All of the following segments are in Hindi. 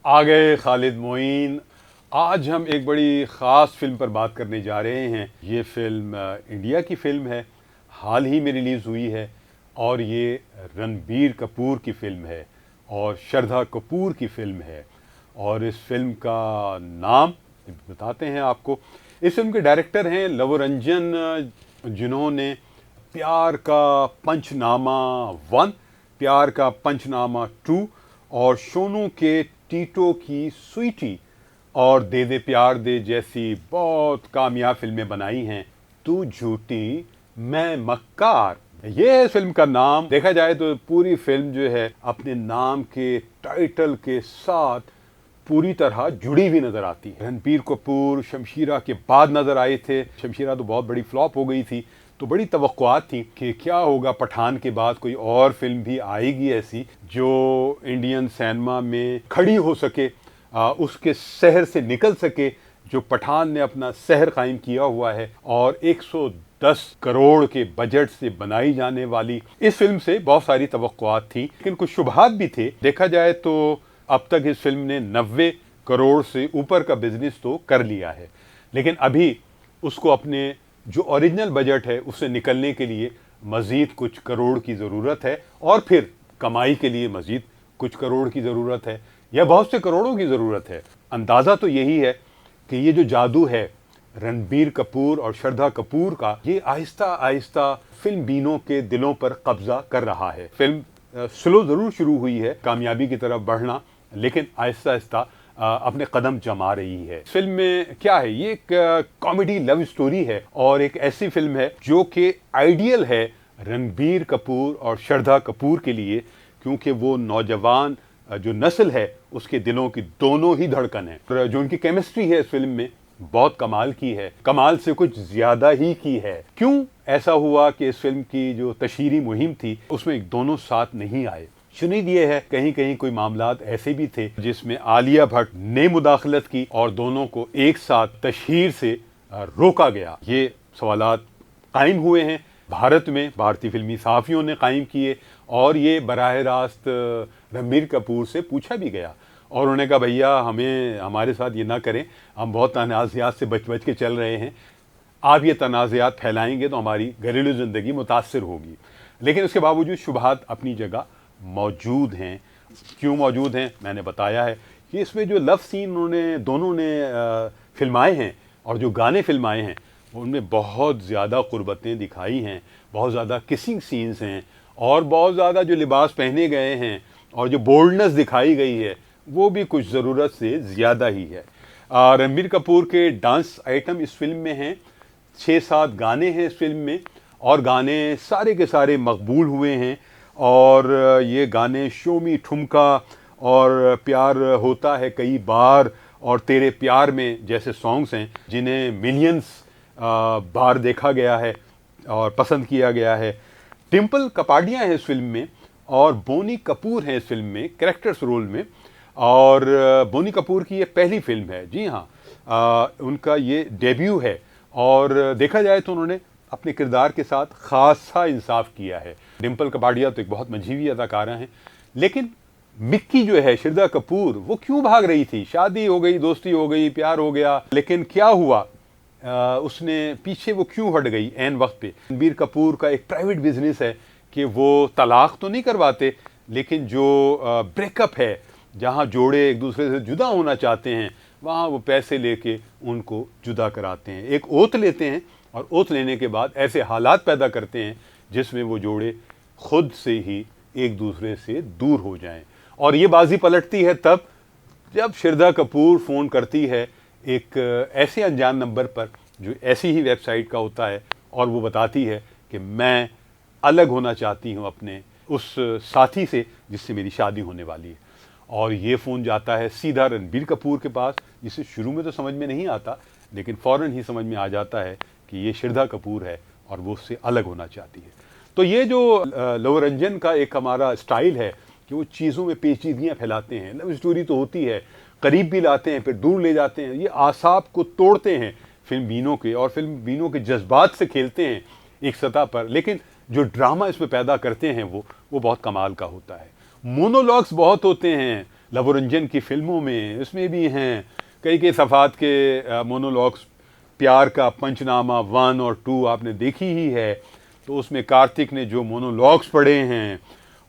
आ गए खालिद मोइन। आज हम एक बड़ी ख़ास फिल्म पर बात करने जा रहे हैं। ये फिल्म इंडिया की फ़िल्म है, हाल ही में रिलीज़ हुई है और ये रणबीर कपूर की फ़िल्म है और श्रद्धा कपूर की फ़िल्म है। और इस फिल्म का नाम बताते हैं आपको। इस फिल्म के डायरेक्टर हैं लव रंजन, जिन्होंने प्यार का पंचनामा 1, प्यार का पंचनामा 2 और सोनू के टीटो की स्वीटी और दे दे प्यार दे जैसी बहुत कामयाब फिल्में बनाई हैं। तू झूठी मैं मक्कार, ये है फिल्म का नाम। देखा जाए तो पूरी फिल्म जो है अपने नाम के टाइटल के साथ पूरी तरह जुड़ी हुई नजर आती है। रणबीर कपूर शमशीरा के बाद नजर आए थे। शमशीरा तो बहुत बड़ी फ्लॉप हो गई थी, तो बड़ी तवक्कुआत थी कि क्या होगा, पठान के बाद कोई और फिल्म भी आएगी ऐसी जो इंडियन सिनेमा में खड़ी हो सके, उसके शहर से निकल सके जो पठान ने अपना शहर कायम किया हुआ है। और 110 करोड़ के बजट से बनाई जाने वाली इस फिल्म से बहुत सारी तवक्कुआत थी, लेकिन कुछ शुबहात भी थे। देखा जाए तो अब तक इस फिल्म ने 90 करोड़ से ऊपर का बिजनेस तो कर लिया है, लेकिन अभी उसको अपने जो ओरिजिनल बजट है उससे निकलने के लिए मज़ीद कुछ करोड़ की ज़रूरत है और फिर कमाई के लिए मज़ीद कुछ करोड़ की ज़रूरत है या बहुत से करोड़ों की ज़रूरत है। अंदाज़ा तो यही है कि ये जो जादू है रणबीर कपूर और श्रद्धा कपूर का, ये आहिस्ता आहिस्ता फिल्म बीनों के दिलों पर कब्जा कर रहा है। फिल्म स्लो ज़रूर शुरू हुई है कामयाबी की तरफ बढ़ना, लेकिन आहिस्ता आहिस्ता अपने कदम जमा रही है। फिल्म में क्या है, ये एक कॉमेडी लव स्टोरी है और एक ऐसी फिल्म है जो कि आइडियल है रणबीर कपूर और श्रद्धा कपूर के लिए, क्योंकि वो नौजवान जो नस्ल है उसके दिलों की दोनों ही धड़कन है। जो उनकी केमिस्ट्री है इस फिल्म में बहुत कमाल की है, कमाल से कुछ ज्यादा ही की है। क्यों ऐसा हुआ कि इस फिल्म की जो तशहीरी मुहिम थी उसमें दोनों साथ नहीं आए? सुनीद ये है, कहीं कहीं कोई मामलात ऐसे भी थे जिसमें आलिया भट्ट ने मुदाखलत की और दोनों को एक साथ तशहीर से रोका गया। ये सवालात कायम हुए हैं भारत में, भारतीय फिल्मी सहाफ़ियों ने कायम किए और ये बराह रास्त रणबीर कपूर से पूछा भी गया और उन्होंने कहा भैया हमें हमारे साथ ये ना करें, हम बहुत तनाज़ात से बच बच के चल रहे हैं, आप ये तनाज़ात फैलाएंगे तो हमारी घरेलू ज़िंदगी मुतासर होगी। लेकिन उसके बावजूद शुबहात अपनी जगह मौजूद हैं। क्यों मौजूद हैं मैंने बताया है कि इसमें जो लव सीन उन्होंने दोनों ने फिल्माए हैं और जो गाने फिल्माए हैं उनमें बहुत ज़्यादा क़ुर्बतें दिखाई हैं, बहुत ज़्यादा किसिंग सीन्स हैं और बहुत ज़्यादा जो लिबास पहने गए हैं और जो बोल्डनेस दिखाई गई है वो भी कुछ ज़रूरत से ज़्यादा ही है। रणबीर कपूर के डांस आइटम इस फिल्म में हैं, 6-7 गाने हैं इस फिल्म में और गाने सारे के सारे मकबूल हुए हैं। और ये गाने शो मी ठुमका और प्यार होता है कई बार और तेरे प्यार में जैसे सॉन्ग्स हैं जिन्हें मिलियंस बार देखा गया है और पसंद किया गया है। डिम्पल कपाडिया है इस फिल्म में और बोनी कपूर हैं इस फिल्म में कैरेक्टर्स रोल में। और बोनी कपूर की ये पहली फिल्म है, जी हाँ, उनका ये डेब्यू है और देखा जाए तो उन्होंने अपने किरदार के साथ खासा इंसाफ किया है। डिम्पल कपाडिया तो एक बहुत मंझीवी अदाकारा हैं, लेकिन मिक्की जो है श्रद्धा कपूर वो क्यों भाग रही थी? शादी हो गई, दोस्ती हो गई, प्यार हो गया, लेकिन क्या हुआ, उसने पीछे वो क्यों हट गई ऐन वक्त पे? रणबीर कपूर का एक प्राइवेट बिजनेस है कि वो तलाक तो नहीं करवाते, लेकिन जो ब्रेकअप है, जहाँ जोड़े एक दूसरे से जुदा होना चाहते हैं, वहाँ वो पैसे लेके उनको जुदा कराते हैं। एक ओथ लेते हैं और ओथ लेने के बाद ऐसे हालात पैदा करते हैं जिसमें वो जोड़े खुद से ही एक दूसरे से दूर हो जाएं। और ये बाजी पलटती है तब जब श्रद्धा कपूर फ़ोन करती है एक ऐसे अनजान नंबर पर जो ऐसी ही वेबसाइट का होता है और वो बताती है कि मैं अलग होना चाहती हूँ अपने उस साथी से जिससे मेरी शादी होने वाली है। और ये फ़ोन जाता है सीधा रणबीर कपूर के पास, जिसे शुरू में तो समझ में नहीं आता, लेकिन फ़ौरन ही समझ में आ जाता है कि ये श्रद्धा कपूर है और वो उससे अलग होना चाहती है। तो ये जो लव रंजन का एक हमारा स्टाइल है कि वो चीज़ों में पेचीदगियाँ फैलाते हैं। लव स्टोरी तो होती है, करीब भी लाते हैं फिर दूर ले जाते हैं, ये आसाब को तोड़ते हैं फिल्म बीनों के और फिल्म बीनों के जज्बात से खेलते हैं एक सतह पर, लेकिन जो ड्रामा इसमें पैदा करते हैं वो बहुत कमाल का होता है। मोनोलॉग्स बहुत होते हैं, लवरंजन की फ़िल्मों में इसमें भी हैं कई कई सफ़ात के मोनोलॉग्स। प्यार का पंचनामा 1 और 2 आपने देखी ही है, तो उसमें कार्तिक ने जो मोनोलॉग्स पढ़े हैं,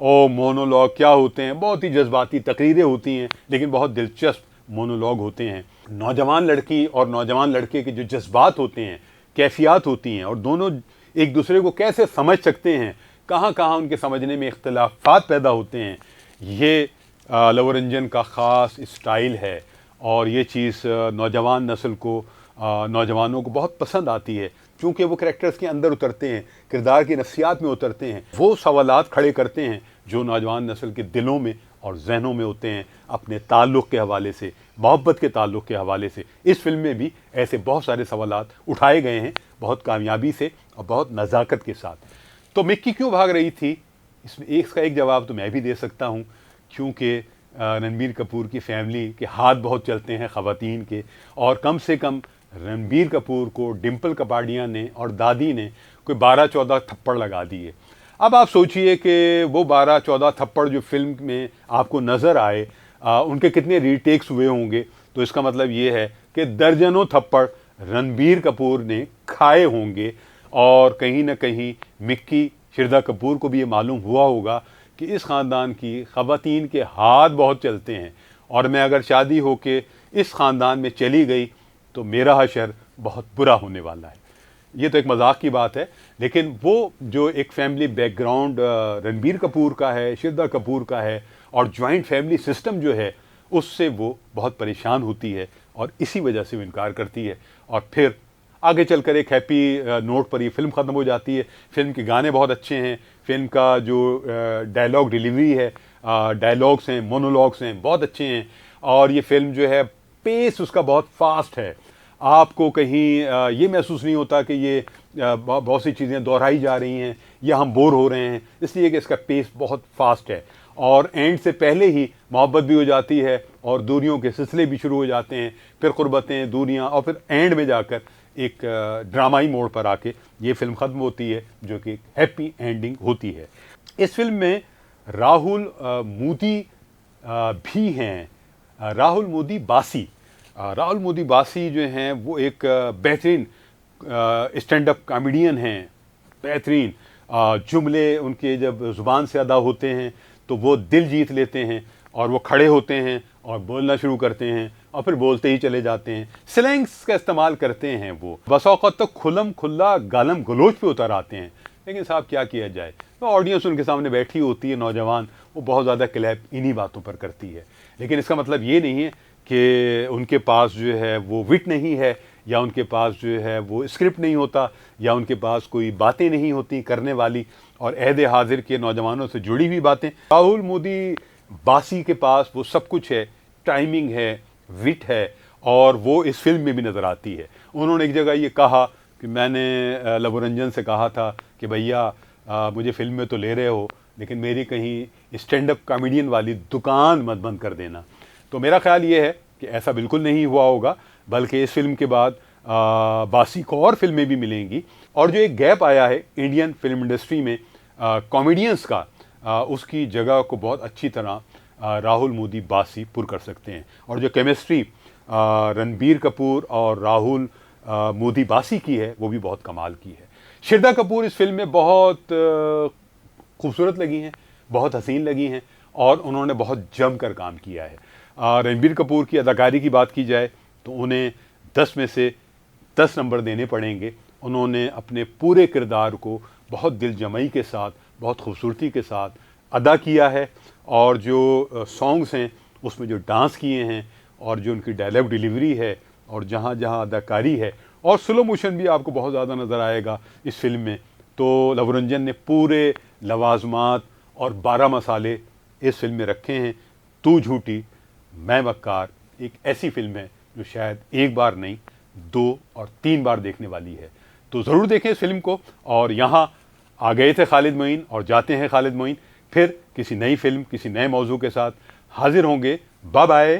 ओ मोनोलॉग क्या होते हैं, बहुत ही जज्बाती तकरीरें होती हैं, लेकिन बहुत दिलचस्प मोनोलॉग होते हैं। नौजवान लड़की और नौजवान लड़के के जो जज्बात होते हैं, कैफियत होती हैं, और दोनों एक दूसरे को कैसे समझ सकते हैं, कहाँ कहाँ उनके समझने में इख्तलाफात पैदा होते हैं, ये लवरंजन का ख़ास स्टाइल है। और ये चीज़ नौजवान नस्ल को, नौजवानों को बहुत पसंद आती है, क्योंकि वो करैक्टर्स के अंदर उतरते हैं, किरदार की नफ्सियात में उतरते हैं, वो सवालात खड़े करते हैं जो नौजवान नस्ल के दिलों में और जहनों में होते हैं, अपने ताल्लुक़ के हवाले से, मोहब्बत के ताल्लुक़ के हवाले से। इस फिल्म में भी ऐसे बहुत सारे सवालात उठाए गए हैं, बहुत कामयाबी से और बहुत नज़ाकत के साथ। तो मिक्की क्यों भाग रही थी, इसमें इसका एक जवाब तो मैं भी दे सकता हूँ, क्योंकि रणबीर कपूर की फैमिली के हाथ बहुत चलते हैं ख़वातीन के, और कम से कम रणबीर कपूर को डिम्पल कपाडिया ने और दादी ने कोई 12-14 थप्पड़ लगा दिए। अब आप सोचिए कि वो 12-14 थप्पड़ जो फिल्म में आपको नज़र आए, उनके कितने रीटेक्स हुए होंगे। तो इसका मतलब ये है कि दर्जनों थप्पड़ रणबीर कपूर ने खाए होंगे, और कहीं ना कहीं मिक्की शिरदा कपूर को भी ये मालूम हुआ होगा कि इस ख़ानदान की ख़वातीन के हाथ बहुत चलते हैं, और मैं अगर शादी हो के इस ख़ानदान में चली गई तो मेरा हशर बहुत बुरा होने वाला है। ये तो एक मजाक की बात है, लेकिन वो जो एक फैमिली बैकग्राउंड रणबीर कपूर का है, शिरदा कपूर का है, और जॉइंट फैमिली सिस्टम जो है, उससे वो बहुत परेशान होती है, और इसी वजह से वो इनकार करती है। और फिर आगे चलकर एक हैप्पी नोट पर ये फिल्म ख़त्म हो जाती है। फिल्म के गाने बहुत अच्छे हैं, फिल्म का जो डायलॉग डिलीवरी है, डायलॉग्स हैं, मोनोलॉग्स हैं, बहुत अच्छे हैं, और ये फिल्म जो है पेस उसका बहुत फास्ट है। आपको कहीं ये महसूस नहीं होता कि ये बहुत सी चीज़ें दोहराई जा रही हैं या हम बोर हो रहे हैं, इसलिए कि इसका पेस बहुत फास्ट है, और एंड से पहले ही मोहब्बत भी हो जाती है और दूरियों के सिलसिले भी शुरू हो जाते हैं, फिर क़ुरबतें, दूरियां, और फिर एंड में जाकर एक ड्रामाई मोड़ पर आके ये फिल्म ख़त्म होती है, जो कि एक हैप्पी एंडिंग होती है। इस फिल्म में राहुल मोदी भी हैं, राहुल मोदी बासी। राहुल मोदी बासी जो हैं वो एक बेहतरीन स्टैंड अप कॉमेडियन हैं, बेहतरीन जुमले उनके जब ज़ुबान से अदा होते हैं तो वो दिल जीत लेते हैं, और वो खड़े होते हैं और बोलना शुरू करते हैं, और फिर बोलते ही चले जाते हैं, स्लैंग्स का इस्तेमाल करते हैं। वो बस औक़ात तो खुल्लम खुल्ला गालम गलोच पे उतर आते हैं, लेकिन साहब क्या किया जाए, तो ऑडियंस उनके सामने बैठी होती है, नौजवान, वो बहुत ज़्यादा क्लैप इन्हीं बातों पर करती है। लेकिन इसका मतलब ये नहीं है कि उनके पास जो है वो विट नहीं है, या उनके पास जो है वो स्क्रिप्ट नहीं होता, या उनके पास कोई बातें नहीं होती करने वाली और अहद हाजिर के नौजवानों से जुड़ी हुई बातें। राहुल मोदी बासी के पास वो सब कुछ है, टाइमिंग है, विट है, और वो इस फिल्म में भी नज़र आती है। उन्होंने एक जगह ये कहा कि मैंने लवरंजन से कहा था कि भैया मुझे फिल्म में तो ले रहे हो, लेकिन मेरी कहीं स्टैंड अप कॉमेडियन वाली दुकान मत बंद कर देना। तो मेरा ख्याल ये है कि ऐसा बिल्कुल नहीं हुआ होगा, बल्कि इस फिल्म के बाद बासी को और फिल्में भी मिलेंगी, और जो एक गैप आया है इंडियन फिल्म इंडस्ट्री में कॉमेडियंस का, उसकी जगह को बहुत अच्छी तरह राहुल मोदी बासी पुर कर सकते हैं। और जो केमिस्ट्री रणबीर कपूर और राहुल मोदी बासी की है, वो भी बहुत कमाल की है। शिरदा कपूर इस फिल्म में बहुत खूबसूरत लगी हैं, बहुत हसीन लगी हैं, और उन्होंने बहुत जम कर काम किया है। रणबीर कपूर की अदाकारी की बात की जाए तो उन्हें 10 में से 10 नंबर देने पड़ेंगे। उन्होंने अपने पूरे किरदार को बहुत दिल जमाई के साथ, बहुत खूबसूरती के साथ अदा किया है, और जो सॉन्ग्स हैं उसमें जो डांस किए हैं, और जो उनकी डायलॉग डिलीवरी है, और जहाँ जहाँ अदाकारी है, और स्लो मोशन भी आपको बहुत ज़्यादा नज़र आएगा इस फिल्म में। तो लवरंजन ने पूरे लवाजमात और 12 मसाले इस फिल्म में रखे हैं। तू झूठी मैं मक्कार एक ऐसी फिल्म है जो शायद एक बार नहीं, 2 और 3 बार देखने वाली है। तो ज़रूर देखें इस फिल्म को। और यहाँ आ गए थे खालिद मोइन, और जाते हैं खालिद मोइन। फिर किसी नई फिल्म, किसी नए मौजू के साथ हाजिर होंगे। Bye bye.